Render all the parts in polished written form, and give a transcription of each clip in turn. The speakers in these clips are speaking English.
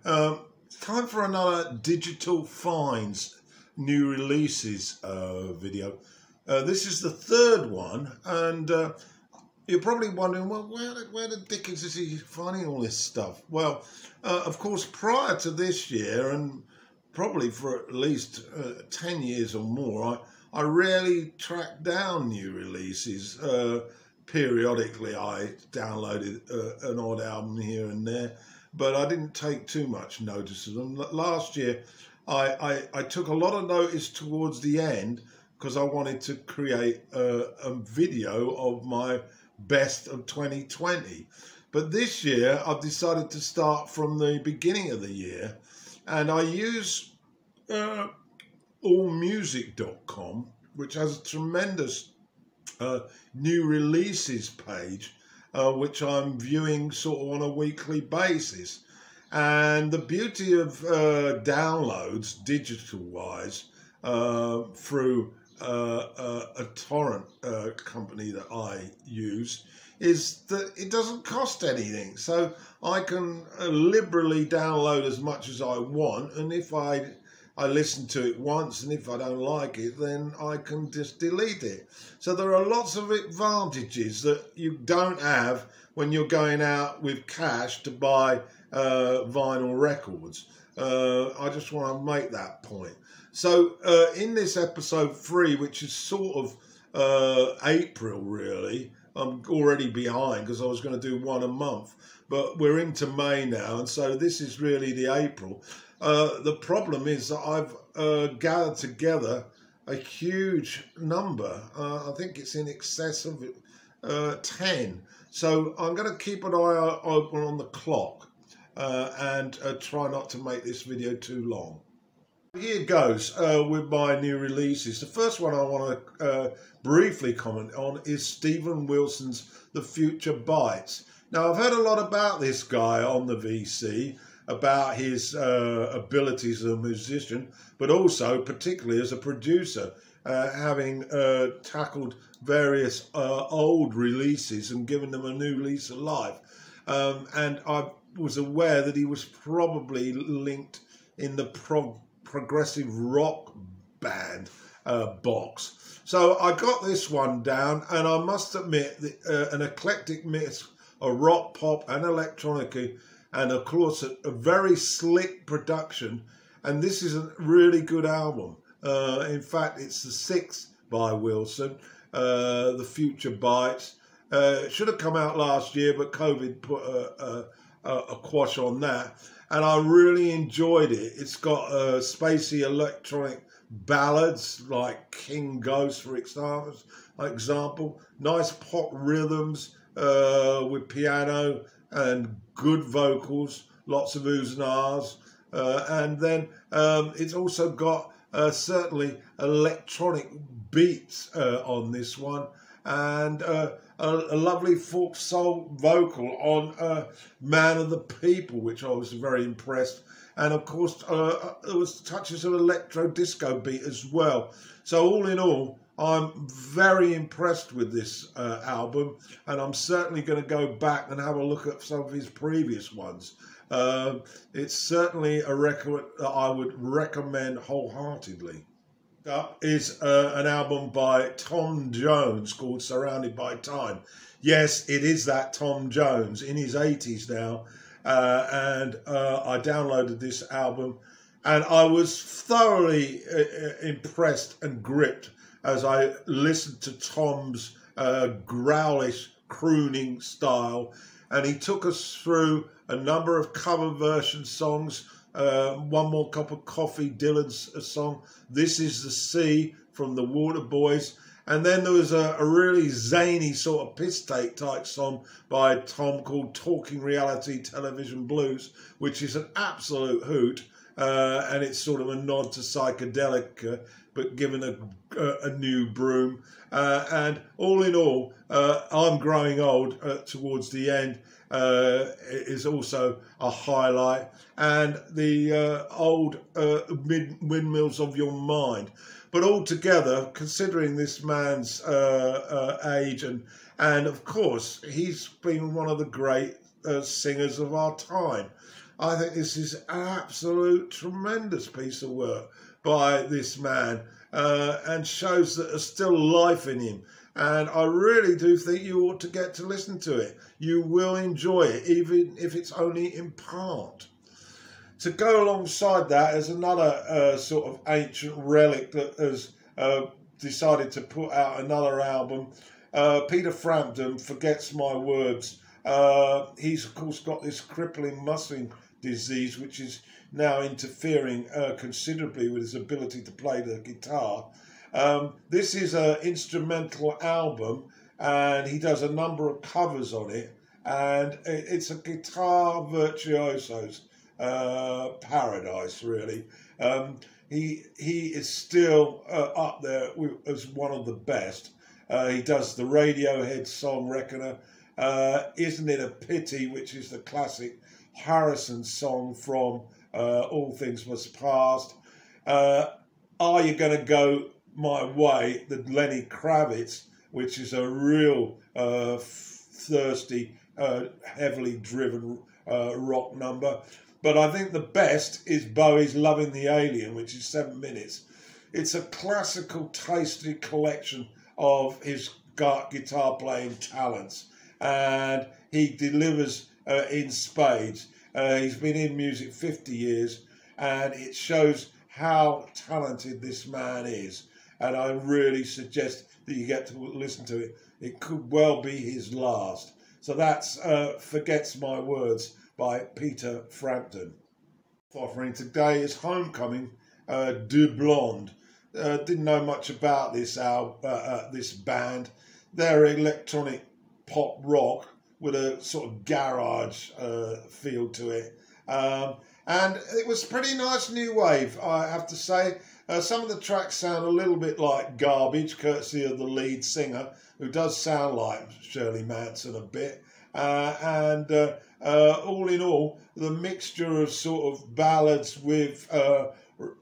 It's time for another Digital Finds new releases video. This is the third one, and you're probably wondering, well, where the dickens is he finding all this stuff? Well, of course, prior to this year, and probably for at least 10 years or more, I rarely track down new releases. Periodically, I downloaded an odd album here and there, but I didn't take too much notice of them. Last year, I took a lot of notice towards the end because I wanted to create a video of my best of 2020. But this year, I've decided to start from the beginning of the year, and I use allmusic.com, which has a tremendous new releases page, which I'm viewing sort of on a weekly basis. And the beauty of downloads, digital-wise, through a torrent company that I use, is that it doesn't cost anything. So I can liberally download as much as I want, and if I listen to it once, and if I don't like it, then I can just delete it. So there are lots of advantages that you don't have when you're going out with cash to buy vinyl records. I just want to make that point. So in this episode 3, which is sort of April really, I'm already behind because I was going to do one a month, but we're into May now, and so this is really the April. The problem is that I've gathered together a huge number. I think it's in excess of 10. So I'm going to keep an eye open on the clock and try not to make this video too long. Here goes with my new releases. The first one I want to briefly comment on is Steven Wilson's The Future Bites. Now, I've heard a lot about this guy on the VC, about his abilities as a musician, but also particularly as a producer, having tackled various old releases and given them a new lease of life. And I was aware that he was probably linked in the progressive rock band box. So I got this one down, and I must admit that an eclectic mix of rock, pop and electronica, and of course a very slick production, and this is a really good album. In fact, it's the 6th by Wilson, The Future Bites. It should have come out last year, but COVID put a quash on that, and I really enjoyed it. It's got spacey electronic ballads like King Ghost, for example, nice pop rhythms with piano and good vocals, lots of oohs and ahs, and then it's also got certainly electronic beats on this one, and a lovely folk soul vocal on Man of the People, which I was very impressed, and of course there was touches of electro disco beat as well. So all in all, I'm very impressed with this album, and I'm certainly going to go back and have a look at some of his previous ones. It's certainly a record that I would recommend wholeheartedly. Up is an album by Tom Jones called Surrounded by Time. Yes, it is that Tom Jones in his 80s now, and I downloaded this album, and I was thoroughly impressed and gripped as I listened to Tom's growlish crooning style, and he took us through a number of cover version songs. One More Cup of Coffee, Dylan's song, This Is the Sea from the Waterboys, and then there was a really zany sort of piss take type song by Tom called Talking Reality Television Blues, which is an absolute hoot, and it's sort of a nod to psychedelic, but given a new broom. And all in all, I'm Growing Old towards the end is also a highlight, and the old Windmills of Your Mind. But altogether, considering this man's age, and of course, he's been one of the great singers of our time. I think this is an absolute tremendous piece of work by this man, and shows that there's still life in him. And I really do think you ought to get to listen to it. You will enjoy it, even if it's only in part. To go alongside that, there's another sort of ancient relic that has decided to put out another album. Peter Frampton, Forgets My Words. He's of course got this crippling muscle disease which is now interfering considerably with his ability to play the guitar. This is an instrumental album, and he does a number of covers on it, and it's a guitar virtuoso's paradise, really. He is still up there as one of the best. He does the Radiohead song Reckoner, Isn't It a Pity, which is the classic Harrison song from All Things Must Pass. Are You Gonna Go My Way, the Lenny Kravitz, which is a real thirsty, heavily driven rock number. But I think the best is Bowie's Loving the Alien, which is 7 minutes. It's a classical, tasty collection of his guitar playing talents, and he delivers in spades. He's been in music 50 years, and it shows how talented this man is. And I really suggest that you get to listen to it. It could well be his last. So that's Forgets My Words by Peter Frampton. Offering today is Homecoming, Du Blonde. Didn't know much about this this band. They're electronic pop rock with a sort of garage feel to it. And it was pretty nice new wave, I have to say. Some of the tracks sound a little bit like garbage, courtesy of the lead singer, who does sound like Shirley Manson a bit. All in all, the mixture of sort of ballads with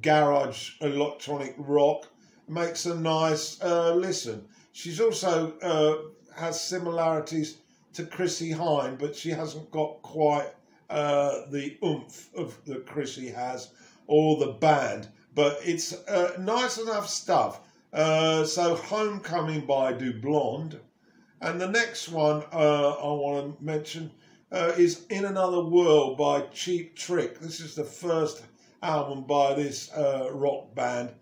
garage electronic rock makes a nice listen. She's also has similarities to Chrissie Hynde, but she hasn't got quite the oomph of that Chrissie has, or the band. But it's nice enough stuff. So Homecoming by Du Blonde. And the next one I want to mention is In Another World by Cheap Trick. This is the first album by this rock band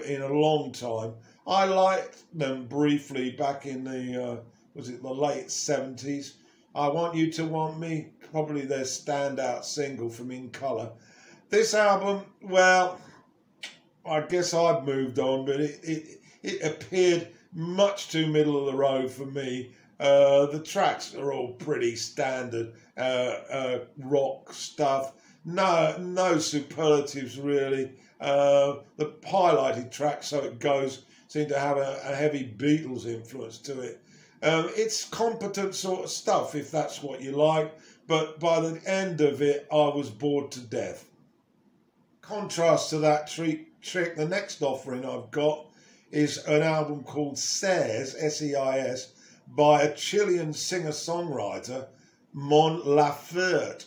in a long time. I liked them briefly back in the, was it the late 70s. I Want You to Want Me, probably their standout single from In Colour. This album, well, I guess I've moved on, but it appeared much too middle of the road for me. The tracks are all pretty standard rock stuff. No superlatives really. The highlighted track, So It Goes, seemed to have a heavy Beatles influence to it. It's competent sort of stuff if that's what you like, but by the end of it I was bored to death. Contrast to that trick, the next offering I've got is an album called Seis, S-E-I-S, by a Chilean singer-songwriter, Mon Laffert.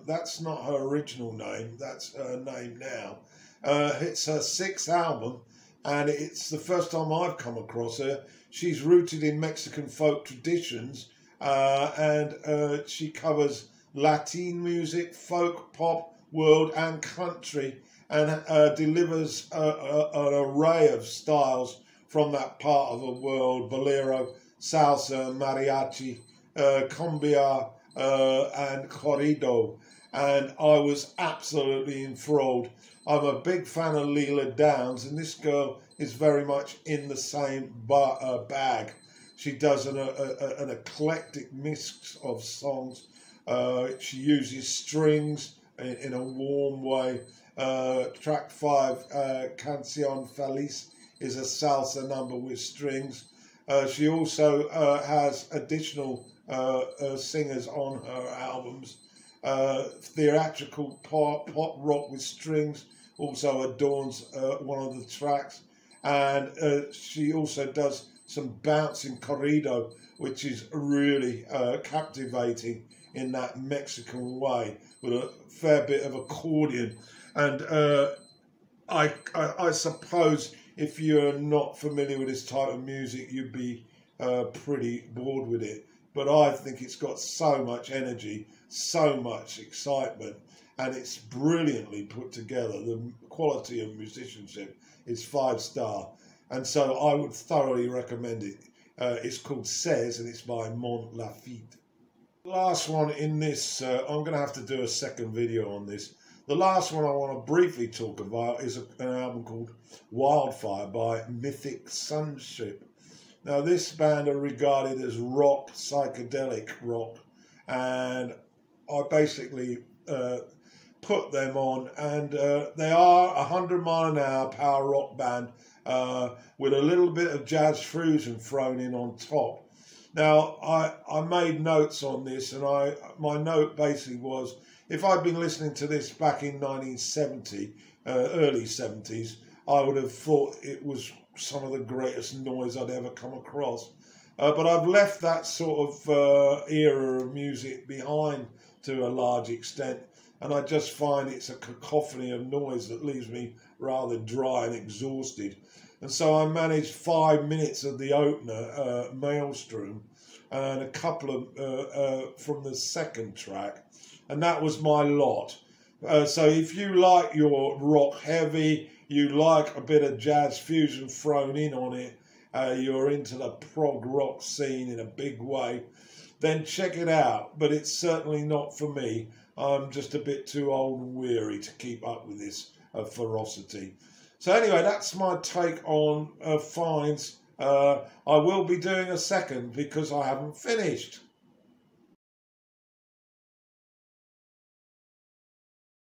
That's not her original name, that's her name now. It's her 6th album, and it's the first time I've come across her. She's rooted in Mexican folk traditions, and she covers Latin music, folk, pop, world and country, and delivers an array of styles from that part of the world: bolero, salsa, mariachi, cumbia, and corrido. And I was absolutely enthralled. I'm a big fan of Leela Downs, and this girl is very much in the same bag. She does an eclectic mix of songs. She uses strings in a warm way. Track 5, Canción Feliz, is a salsa number with strings. She also has additional singers on her albums. Theatrical pop rock with strings also adorns one of the tracks, and she also does some bouncing corrido, which is really captivating in that Mexican way with a fair bit of accordion. And I suppose if you're not familiar with this type of music, you'd be pretty bored with it. But I think it's got so much energy, so much excitement, and it's brilliantly put together. The quality of musicianship is 5-star, and so I would thoroughly recommend it. It's called Says, and it's by Mon Laffert. The last one in this, I'm going to have to do a second video on this. The last one I want to briefly talk about is an album called Wildfire by Mythic Sonship. Now, this band are regarded as rock, psychedelic rock, and I basically put them on, and they are 100 mile an hour power rock band with a little bit of jazz fusion thrown in on top. Now, I made notes on this, and my note basically was, if I'd been listening to this back in 1970, early 70s, I would have thought it was some of the greatest noise I'd ever come across. But I've left that sort of era of music behind to a large extent, and I just find it's a cacophony of noise that leaves me rather dry and exhausted. And so I managed 5 minutes of the opener, Maelstrom, and a couple of from the second track, and that was my lot. So if you like your rock heavy, you like a bit of jazz fusion thrown in on it, you're into the prog rock scene in a big way, then check it out. But it's certainly not for me. I'm just a bit too old and weary to keep up with this ferocity. So anyway, that's my take on Finds. I will be doing a second because I haven't finished.